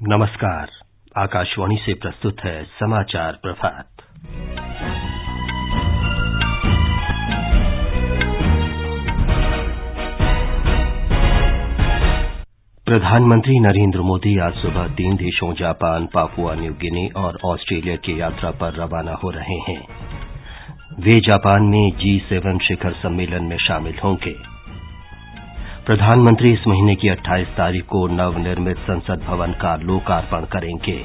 नमस्कार। आकाशवाणी से प्रस्तुत है समाचार प्रभात। प्रधानमंत्री नरेंद्र मोदी आज सुबह 3 देशों जापान, पापुआ न्यू गिनी और ऑस्ट्रेलिया की यात्रा पर रवाना हो रहे हैं। वे जापान में G7 शिखर सम्मेलन में शामिल होंगे। प्रधानमंत्री इस महीने की 28 तारीख को नवनिर्मित संसद भवन का लोकार्पण करेंगे।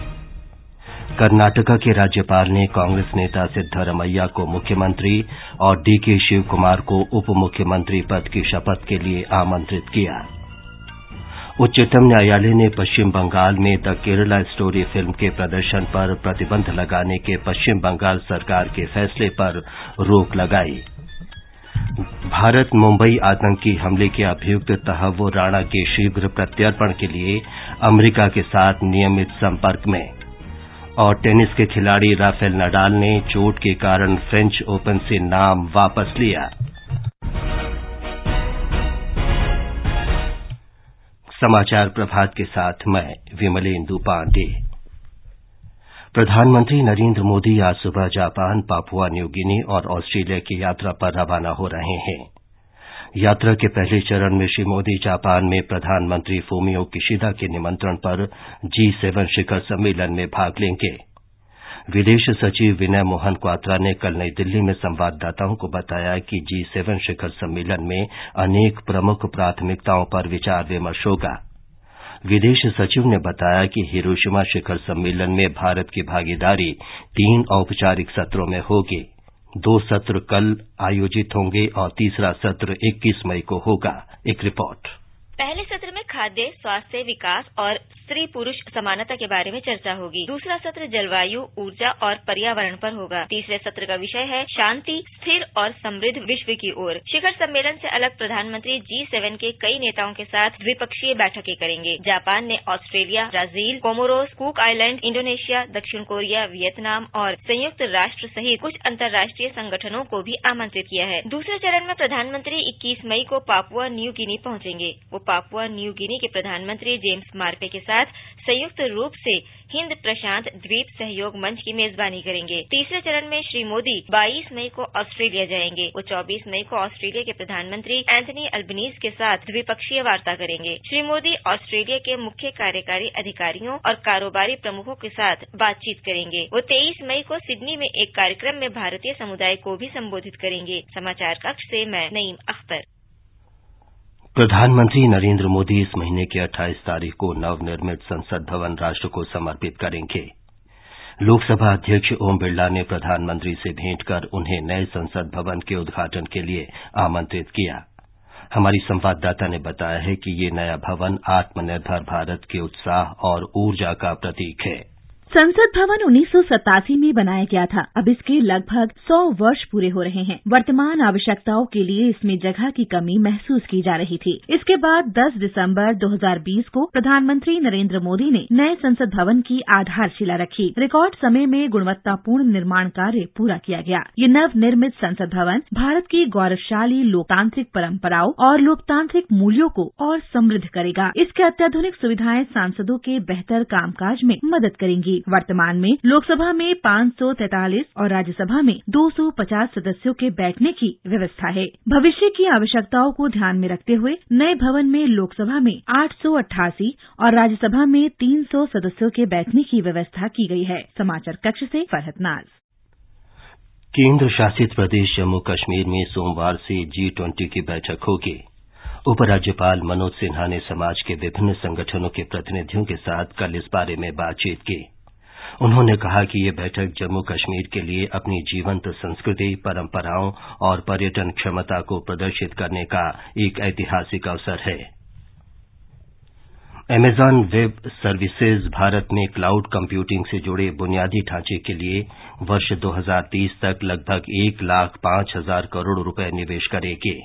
कर्नाटका के राज्यपाल ने कांग्रेस नेता सिद्धरमैया को मुख्यमंत्री और डीके शिव कुमार को उप मुख्यमंत्री पद की शपथ के लिए आमंत्रित किया। उच्चतम न्यायालय ने पश्चिम बंगाल में द केरला स्टोरी फिल्म के प्रदर्शन पर प्रतिबंध लगाने के पश्चिम बंगाल सरकार के फैसले पर रोक लगाई। भारत मुंबई आतंकी हमले के अभियुक्त तहव्वुर राणा के शीघ्र प्रत्यर्पण के लिए अमेरिका के साथ नियमित संपर्क में। और टेनिस के खिलाड़ी राफेल नडाल ने चोट के कारण फ्रेंच ओपन से नाम वापस लिया। समाचार प्रभात के साथ मैं विमलेंदु पांडे। प्रधानमंत्री नरेंद्र मोदी आज सुबह जापान, पापुआ न्यू गिनी और ऑस्ट्रेलिया की यात्रा पर रवाना हो रहे हैं। यात्रा के पहले चरण में श्री मोदी जापान में प्रधानमंत्री फूमियो किशिदा के निमंत्रण पर G7 शिखर सम्मेलन में भाग लेंगे। विदेश सचिव विनय मोहन क्वात्रा ने कल नई दिल्ली में संवाददाताओं को बताया कि G7 शिखर सम्मेलन में अनेक प्रमुख प्राथमिकताओं पर विचार विमर्श होगा। विदेश सचिव ने बताया कि हिरोशिमा शिखर सम्मेलन में भारत की भागीदारी 3 औपचारिक सत्रों में होगी। 2 सत्र कल आयोजित होंगे और तीसरा सत्र 21 मई को होगा। एक रिपोर्ट। पहले सत्र में खाद्य, स्वास्थ्य, विकास और स्त्री पुरुष समानता के बारे में चर्चा होगी। दूसरा सत्र जलवायु, ऊर्जा और पर्यावरण पर होगा। तीसरे सत्र का विषय है शांति, स्थिर और समृद्ध विश्व की ओर। शिखर सम्मेलन से अलग प्रधानमंत्री G7 के कई नेताओं के साथ द्विपक्षीय बैठकें करेंगे। जापान ने Australia, Brazil, Comoros, cook island, Indonesia, दक्षिण कोरिया, वियतनाम और संयुक्त राष्ट्र सहित कुछ अंतर्राष्ट्रीय संगठनों को भी आमंत्रित किया है। दूसरे चरण में प्रधानमंत्री 21 मई को पापुआ न्यू गिनी पहुंचेंगे। वो पापुआ न्यू गिनी के प्रधानमंत्री जेम्स मार्पे के साथ संयुक्त रूप से हिंद प्रशांत द्वीप सहयोग मंच की मेजबानी करेंगे। तीसरे चरण में श्री मोदी 22 मई को ऑस्ट्रेलिया जाएंगे। वो 24 मई को ऑस्ट्रेलिया के प्रधानमंत्री एंथनी अल्बनीज के साथ द्विपक्षीय वार्ता करेंगे। श्री मोदी ऑस्ट्रेलिया के मुख्य कार्यकारी अधिकारियों और कारोबारी प्रमुखों के साथ बातचीत करेंगे। वो 23 मई को सिडनी में एक कार्यक्रम में भारतीय समुदाय को भी संबोधित करेंगे। समाचार कक्ष से मैं नईम अख्तर। प्रधानमंत्री नरेंद्र मोदी इस महीने की 28 तारीख को नवनिर्मित संसद भवन राष्ट्र को समर्पित करेंगे। लोकसभा अध्यक्ष ओम बिरला ने प्रधानमंत्री से भेंट कर उन्हें नए संसद भवन के उद्घाटन के लिए आमंत्रित किया। हमारी संवाददाता ने बताया है कि ये नया भवन आत्मनिर्भर भारत के उत्साह और ऊर्जा का प्रतीक है। संसद भवन 1987 में बनाया गया था। अब इसके लगभग 100 वर्ष पूरे हो रहे हैं। वर्तमान आवश्यकताओं के लिए इसमें जगह की कमी महसूस की जा रही थी। इसके बाद 10 दिसंबर 2020 को प्रधानमंत्री नरेंद्र मोदी ने नए संसद भवन की आधारशिला रखी। रिकॉर्ड समय में गुणवत्तापूर्ण निर्माण कार्य पूरा किया गया। ये नवनिर्मित संसद भवन भारत की गौरवशाली लोकतांत्रिक परंपराओं और लोकतांत्रिक मूल्यों को और समृद्ध करेगा। इसके अत्याधुनिक सुविधाएं सांसदों के बेहतर कामकाज में मदद करेंगी। वर्तमान में लोकसभा में 543 और राज्यसभा में 250 सदस्यों के बैठने की व्यवस्था है। भविष्य की आवश्यकताओं को ध्यान में रखते हुए नए भवन में लोकसभा में 888 और राज्यसभा में 300 सदस्यों के बैठने की व्यवस्था की गई है। समाचार कक्ष से फरहत नाज। केंद्र शासित प्रदेश जम्मू कश्मीर में सोमवार से G20 की बैठक होगी। उपराज्यपाल मनोज सिन्हा ने समाज के विभिन्न संगठनों के प्रतिनिधियों के साथ कल इस बारे में बातचीत की। उन्होंने कहा कि ये बैठक जम्मू कश्मीर के लिए अपनी जीवंत संस्कृति, परंपराओं और पर्यटन क्षमता को प्रदर्शित करने का एक ऐतिहासिक अवसर है। अमेज़न वेब सर्विसेज भारत में क्लाउड कंप्यूटिंग से जुड़े बुनियादी ढांचे के लिए वर्ष 2030 तक लगभग 1,05,000 करोड़ रुपए निवेश करेगी।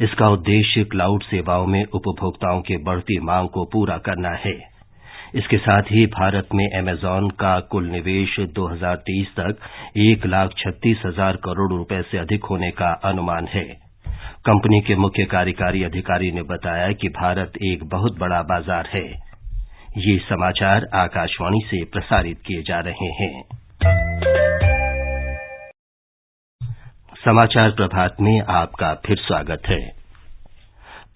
इसका उद्देश्य क्लाउड सेवाओं में उपभोक्ताओं की बढ़ती मांग को पूरा करना है। इसके साथ ही भारत में अमेज़न का कुल निवेश 2030 तक 1,36,000 करोड़ रुपए से अधिक होने का अनुमान है। कंपनी के मुख्य कार्यकारी अधिकारी ने बताया कि भारत एक बहुत बड़ा बाजार है। ये समाचार आकाशवाणी से प्रसारित किए जा रहे हैं। समाचार प्रभात में आपका फिर स्वागत है।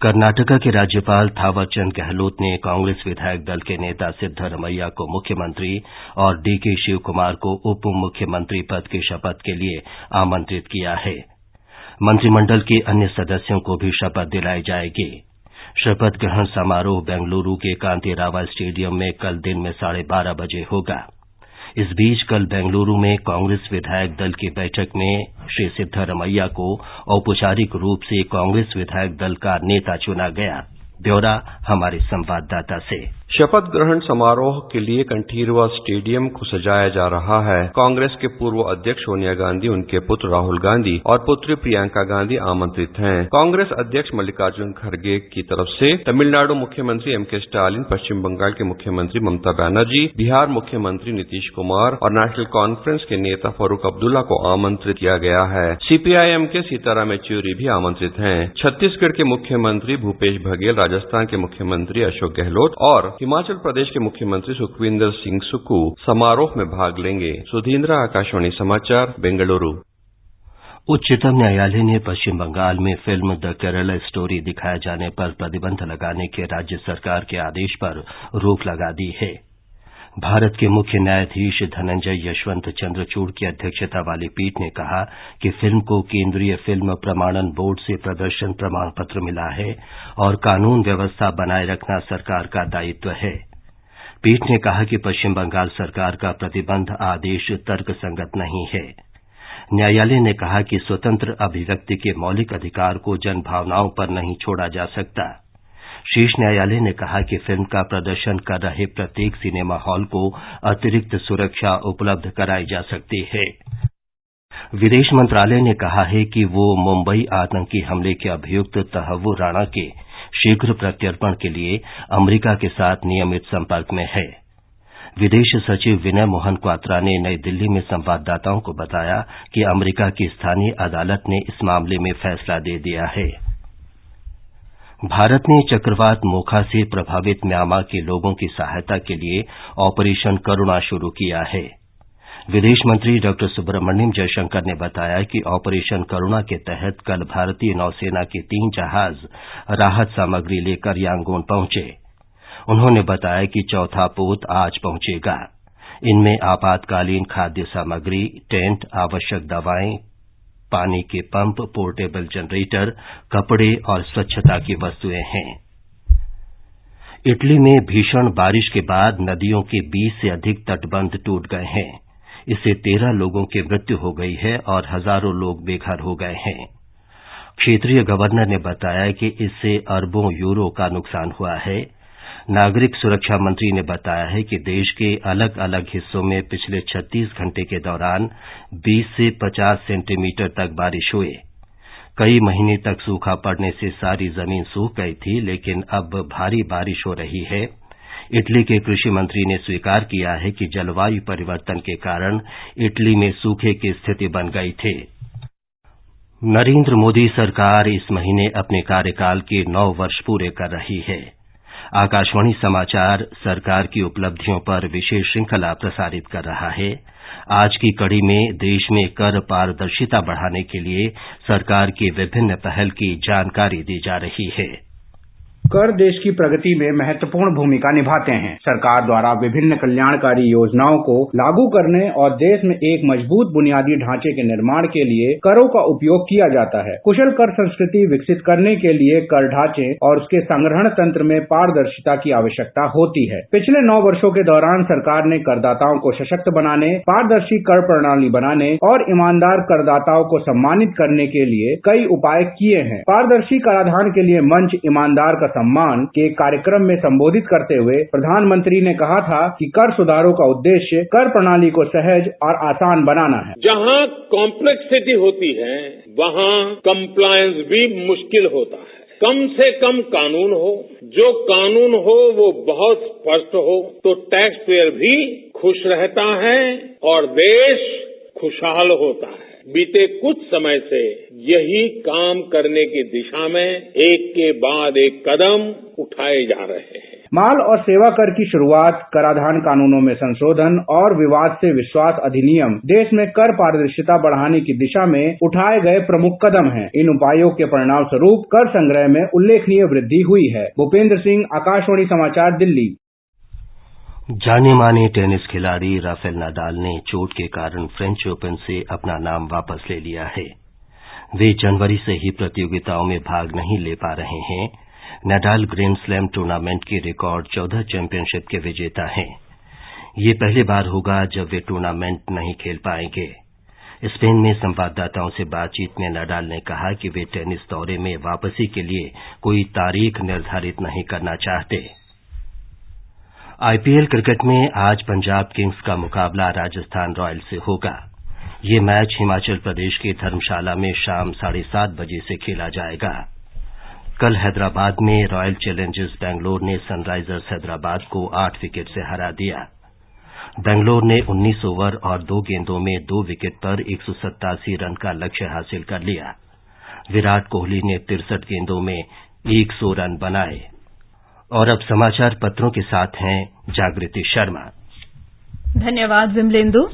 कर्नाटका के राज्यपाल थावरचंद गहलोत ने कांग्रेस विधायक दल के नेता सिद्धरमैया को मुख्यमंत्री और डीके शिवकुमार को उप मुख्यमंत्री पद की शपथ के लिए आमंत्रित किया है। मंत्रिमंडल के अन्य सदस्यों को भी शपथ दिलाई जाएगी। शपथ ग्रहण समारोह बेंगलुरु के कांतिरावा स्टेडियम में कल दिन में 12:30 बजे होगा। इस बीच कल बेंगलुरु में कांग्रेस विधायक दल की बैठक में श्री सिद्धरमैया को औपचारिक रूप से कांग्रेस विधायक दल का नेता चुना गया। ब्यौरा हमारे संवाददाता से। शपथ ग्रहण समारोह के लिए कंठीरवा स्टेडियम को सजाया जा रहा है। कांग्रेस के पूर्व अध्यक्ष सोनिया गांधी, उनके पुत्र राहुल गांधी और पुत्री प्रियंका गांधी आमंत्रित हैं। कांग्रेस अध्यक्ष मल्लिकार्जुन खड़गे की तरफ से तमिलनाडु मुख्यमंत्री एमके स्टालिन, पश्चिम बंगाल के मुख्यमंत्री ममता बनर्जी, बिहार मुख्यमंत्री नीतीश कुमार और नेशनल कॉन्फ्रेंस के नेता फारूक अब्दुल्ला को आमंत्रित किया गया है। सीपीआईएम के सीताराम येचुरी भी आमंत्रित हैं। छत्तीसगढ़ के मुख्यमंत्री भूपेश बघेल, राजस्थान के मुख्यमंत्री अशोक गहलोत और हिमाचल प्रदेश के मुख्यमंत्री सुखविंदर सिंह सुक्खू समारोह में भाग लेंगे। सुधींद्र, आकाशवाणी समाचार, बेंगलुरु। उच्चतम न्यायालय ने पश्चिम बंगाल में फिल्म द केरला स्टोरी दिखाए जाने पर प्रतिबंध लगाने के राज्य सरकार के आदेश पर रोक लगा दी है। भारत के मुख्य न्यायाधीश धनंजय यशवंत चंद्रचूड़ की अध्यक्षता वाली पीठ ने कहा कि फिल्म को केंद्रीय फिल्म प्रमाणन बोर्ड से प्रदर्शन प्रमाण पत्र मिला है और कानून व्यवस्था बनाए रखना सरकार का दायित्व है। पीठ ने कहा कि पश्चिम बंगाल सरकार का प्रतिबंध आदेश तर्कसंगत नहीं है। न्यायालय ने कहा कि स्वतंत्र अभिव्यक्ति के मौलिक अधिकार को जनभावनाओं पर नहीं छोड़ा जा सकता। शीर्ष न्यायालय ने कहा कि फिल्म का प्रदर्शन कर रहे प्रत्येक सिनेमा हॉल को अतिरिक्त सुरक्षा उपलब्ध कराई जा सकती है। विदेश मंत्रालय ने कहा है कि वो मुंबई आतंकी हमले के अभियुक्त तहव्वुर राणा के शीघ्र प्रत्यर्पण के लिए अमेरिका के साथ नियमित संपर्क में है। विदेश सचिव विनय मोहन क्वात्रा ने नई दिल्ली में संवाददाताओं को बताया कि अमेरिका की स्थानीय अदालत ने इस मामले में फैसला दे दिया है। भारत ने चक्रवात मोखा से प्रभावित म्यांमार के लोगों की सहायता के लिए ऑपरेशन करुणा शुरू किया है। विदेश मंत्री डॉ सुब्रमण्यम जयशंकर ने बताया कि ऑपरेशन करुणा के तहत कल भारतीय नौसेना के 3 जहाज राहत सामग्री लेकर यांगून पहुंचे। उन्होंने बताया कि चौथा पोत आज पहुंचेगा। इनमें आपातकालीन खाद्य सामग्री, टेंट, आवश्यक दवाएं, पानी के पंप, पोर्टेबल जनरेटर, कपड़े और स्वच्छता की वस्तुएं हैं। इटली में भीषण बारिश के बाद नदियों के 20 से अधिक तटबंध टूट गए हैं। इससे 13 लोगों की मृत्यु हो गई है और हजारों लोग बेघर हो गए हैं। क्षेत्रीय गवर्नर ने बताया कि इससे अरबों यूरो का नुकसान हुआ है। नागरिक सुरक्षा मंत्री ने बताया है कि देश के अलग अलग हिस्सों में पिछले 36 घंटे के दौरान 20 से 50 सेंटीमीटर तक बारिश हुई। कई महीने तक सूखा पड़ने से सारी जमीन सूख गई थी, लेकिन अब भारी बारिश हो रही है। इटली के कृषि मंत्री ने स्वीकार किया है कि जलवायु परिवर्तन के कारण इटली में सूखे की स्थिति बन गई थी। नरेंद्र मोदी सरकार इस महीने अपने कार्यकाल के 9 वर्ष पूरे कर रही है। आकाशवाणी समाचार सरकार की उपलब्धियों पर विशेष श्रृंखला प्रसारित कर रहा है। आज की कड़ी में देश में कर पारदर्शिता बढ़ाने के लिए सरकार की विभिन्न पहल की जानकारी दी जा रही है। कर देश की प्रगति में महत्वपूर्ण भूमिका निभाते हैं। सरकार द्वारा विभिन्न कल्याणकारी योजनाओं को लागू करने और देश में एक मजबूत बुनियादी ढांचे के निर्माण के लिए करों का उपयोग किया जाता है। कुशल कर संस्कृति विकसित करने के लिए कर ढांचे और उसके संग्रहण तंत्र में पारदर्शिता की आवश्यकता होती है। पिछले 9 वर्षों के दौरान सरकार ने करदाताओं को सशक्त बनाने, पारदर्शी कर प्रणाली बनाने और ईमानदार करदाताओं को सम्मानित करने के लिए कई उपाय किए हैं। पारदर्शी कराधान के लिए मंच ईमानदार का सम्मान के कार्यक्रम में संबोधित करते हुए प्रधानमंत्री ने कहा था कि कर सुधारों का उद्देश्य कर प्रणाली को सहज और आसान बनाना है। जहां कॉम्प्लेक्सिटी होती है वहां कंप्लायंस भी मुश्किल होता है। कम से कम कानून हो, जो कानून हो वो बहुत स्पष्ट हो तो टैक्स पेयर भी खुश रहता है और देश खुशहाल होता है। बीते कुछ समय से यही काम करने की दिशा में एक के बाद एक कदम उठाए जा रहे हैं। माल और सेवा कर की शुरुआत, कराधान कानूनों में संशोधन और विवाद से विश्वास अधिनियम देश में कर पारदर्शिता बढ़ाने की दिशा में उठाए गए प्रमुख कदम हैं। इन उपायों के परिणाम स्वरूप कर संग्रह में उल्लेखनीय वृद्धि हुई है। भूपेंद्र सिंह, आकाशवाणी समाचार, दिल्ली। जाने माने टेनिस खिलाड़ी राफेल नाडाल ने चोट के कारण फ्रेंच ओपन से अपना नाम वापस ले लिया है। वे जनवरी से ही प्रतियोगिताओं में भाग नहीं ले पा रहे हैं। नाडाल ग्रैंड स्लैम टूर्नामेंट की रिकॉर्ड 14 चैंपियनशिप के विजेता हैं। ये पहली बार होगा जब वे टूर्नामेंट नहीं खेल पाएंगे। स्पेन में संवाददाताओं से बातचीत में नाडाल ने कहा कि वे टेनिस दौरे में वापसी के लिए कोई तारीख निर्धारित नहीं करना चाहते। आईपीएल क्रिकेट में आज पंजाब किंग्स का मुकाबला राजस्थान रॉयल्स से होगा। ये मैच हिमाचल प्रदेश के धर्मशाला में शाम 7:30 बजे से खेला जाएगा। कल हैदराबाद में रॉयल चैलेंजर्स बैंगलोर ने सनराइजर्स हैदराबाद को 8 विकेट से हरा दिया। बैंगलोर ने 19 ओवर और 2 गेंदों में 2 विकेट पर 187 रन का लक्ष्य हासिल कर लिया। विराट कोहली ने 63 गेंदों में 100 रन बनाए। और अब समाचार पत्रों के साथ हैं जागृति शर्मा। धन्यवाद विमलेंदु।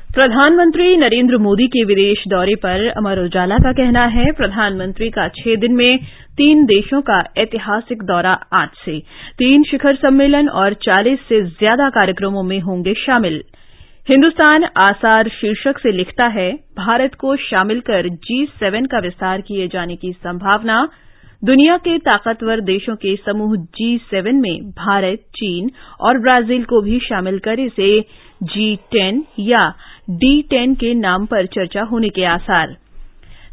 प्रधानमंत्री नरेंद्र मोदी के विदेश दौरे पर अमर उजाला का कहना है, प्रधानमंत्री का 6 दिन में 3 देशों का ऐतिहासिक दौरा आज से। 3 शिखर सम्मेलन और 40 से ज्यादा कार्यक्रमों में होंगे शामिल। हिंदुस्तान आसार शीर्षक से लिखता है, भारत को शामिल कर G7 का विस्तार किए जाने की संभावना। दुनिया के ताकतवर देशों के समूह G7 में भारत, चीन और ब्राजील को भी शामिल कर इसे G10 या D10 के नाम पर चर्चा होने के आसार।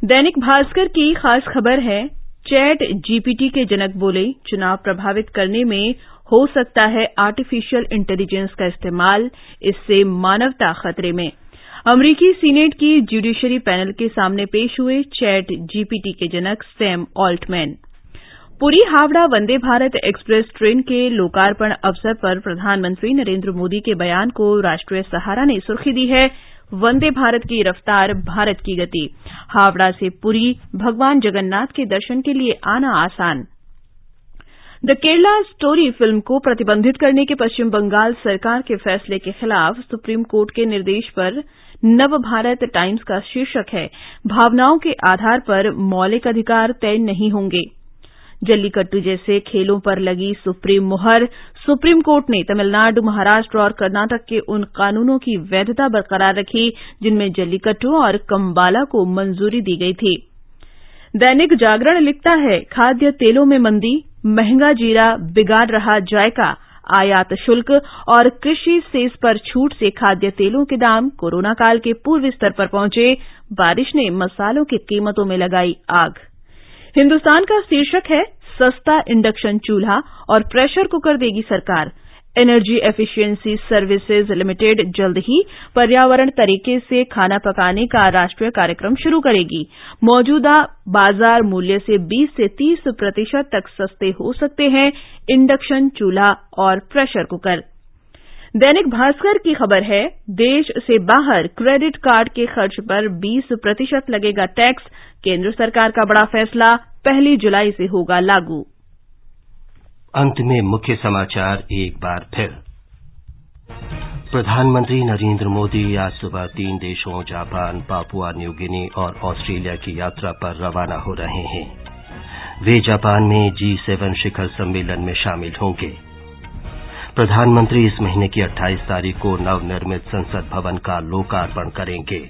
दैनिक भास्कर की खास खबर है, चैट जीपीटी के जनक बोले, चुनाव प्रभावित करने में हो सकता है आर्टिफिशियल इंटेलिजेंस का इस्तेमाल, इससे मानवता खतरे में। अमरीकी सीनेट की ज्यूडिशरी पैनल के सामने पेश हुए चैट जीपीटी के जनक Sam Altman. Puri Howrah Vande Bharat express train के लोकार्पण अवसर पर प्रधानमंत्री नरेंद्र मोदी के बयान को राष्ट्रीय सहारा ने सुर्खी दी है, वंदे भारत की रफ्तार, भारत की गति। हावड़ा से पुरी भगवान जगन्नाथ के दर्शन के लिए आना आसान। द केरला स्टोरी फिल्म को प्रतिबंधित करने के पश्चिम बंगाल सरकार के फैसले के खिलाफ सुप्रीम कोर्ट के निर्देश पर नव भारत टाइम्स का शीर्षक है, भावनाओं के आधार पर मौलिक अधिकार तय नहीं होंगे। जल्लीकट्टू जैसे खेलों पर लगी सुप्रीम मुहर। सुप्रीम कोर्ट ने तमिलनाडु, महाराष्ट्र और कर्नाटक के उन कानूनों की वैधता बरकरार रखी जिनमें जल्लीकट्टू और कंबाला को मंजूरी दी गई थी। दैनिक जागरण लिखता है, खाद्य तेलों में मंदी, महंगा जीरा बिगाड़ रहा जायका। आयात शुल्क और कृषि सेस पर छूट से खाद्य तेलों के दाम कोरोना काल के पूर्व स्तर पर पहुंचे। बारिश ने मसालों की कीमतों में लगाई आग। हिंदुस्तान का शीर्षक है, सस्ता इंडक्शन चूल्हा और प्रेशर कुकर देगी सरकार। एनर्जी एफिशिएंसी सर्विसेज लिमिटेड जल्द ही पर्यावरण तरीके से खाना पकाने का राष्ट्रीय कार्यक्रम शुरू करेगी। मौजूदा बाजार मूल्य से 20 से 30% तक सस्ते हो सकते हैं इंडक्शन चूल्हा और प्रेशर कुकर। दैनिक भास्कर की खबर है, देश से बाहर क्रेडिट कार्ड के खर्च पर 20% लगेगा टैक्स। केंद्र सरकार का बड़ा फैसला, 1 जुलाई से होगा लागू। अंत में मुख्य समाचार एक बार फिर। प्रधानमंत्री नरेंद्र मोदी आज सुबह 3 देशों जापान, पापुआ न्यू गिनी और ऑस्ट्रेलिया की यात्रा पर रवाना हो रहे हैं। वे जापान में G7 शिखर सम्मेलन में शामिल होंगे। प्रधानमंत्री इस महीने की 28 तारीख को नवनिर्मित संसद भवन का लोकार्पण करेंगे।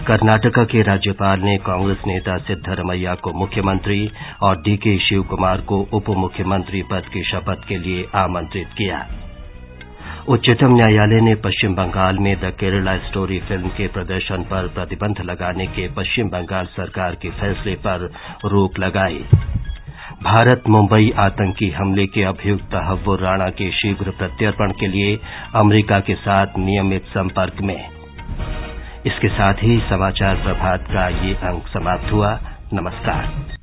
कर्नाटका के राज्यपाल ने कांग्रेस नेता सिद्धरमैया को मुख्यमंत्री और डीके शिव कुमार को उप मुख्यमंत्री पद की शपथ के लिए आमंत्रित किया। उच्चतम न्यायालय ने पश्चिम बंगाल में द केरला स्टोरी फिल्म के प्रदर्शन पर प्रतिबंध लगाने के पश्चिम बंगाल सरकार के फैसले पर रोक लगाई। भारत मुंबई आतंकी हमले के अभियुक्त तहव्वुर राणा के शीघ्र प्रत्यर्पण के लिए अमेरिका के साथ नियमित संपर्क में। इसके साथ ही समाचार प्रभात का ये अंक समाप्त हुआ। नमस्कार।